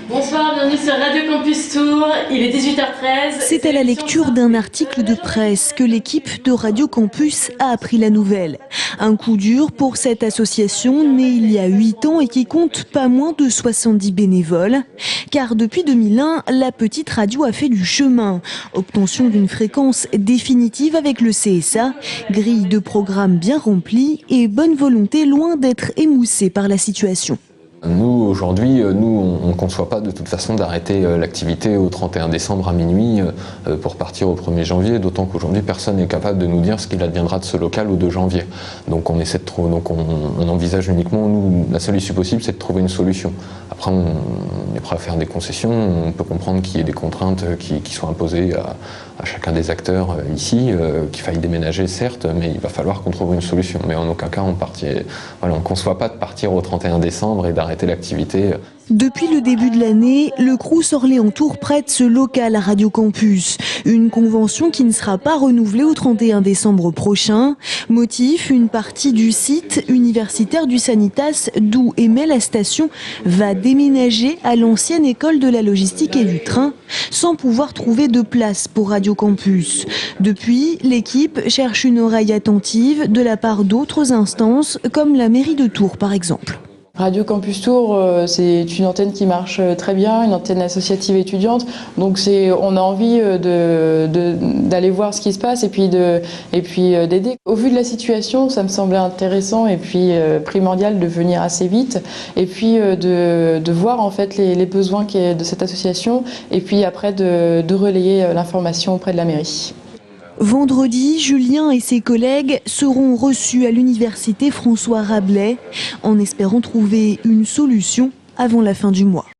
Bonsoir, bienvenue sur Radio Campus Tours, il est 18h13. C'est à la lecture d'un article de presse que l'équipe de Radio Campus a appris la nouvelle. Un coup dur pour cette association née il y a 8 ans et qui compte pas moins de 70 bénévoles. Car depuis 2001, la petite radio a fait du chemin. Obtention d'une fréquence définitive avec le CSA, grille de programme bien remplie et bonne volonté loin d'être émoussée par la situation. Nous, aujourd'hui, on ne conçoit pas de toute façon d'arrêter l'activité au 31 décembre à minuit pour partir au 1er janvier, d'autant qu'aujourd'hui, personne n'est capable de nous dire ce qu'il adviendra de ce local au 2 janvier. Donc on essaie de trouver, on envisage uniquement, nous, la seule issue possible, c'est de trouver une solution. Après, on est prêt à faire des concessions, on peut comprendre qu'il y ait des contraintes qui soient imposées à chacun des acteurs ici, qu'il faille déménager, certes, mais il va falloir qu'on trouve une solution. Mais en aucun cas, on ne conçoit pas de partir au 31 décembre et d'arrêter l'activité. Depuis le début de l'année, le Crous Orléans-Tours prête ce local à Radio Campus. Une convention qui ne sera pas renouvelée au 31 décembre prochain. Motif, une partie du site universitaire du Sanitas, d'où émet la station, va déménager à l'ancienne école de la logistique et du train, sans pouvoir trouver de place pour Radio Campus. Depuis, l'équipe cherche une oreille attentive de la part d'autres instances, comme la mairie de Tours par exemple. Radio Campus Tours, c'est une antenne qui marche très bien, une antenne associative étudiante. Donc on a envie d'aller voir ce qui se passe et puis d'aider. Au vu de la situation, ça me semblait intéressant et puis primordial de venir assez vite et puis de voir en fait les besoins de cette association et puis après de relayer l'information auprès de la mairie. Vendredi, Julien et ses collègues seront reçus à l'université François Rabelais en espérant trouver une solution avant la fin du mois.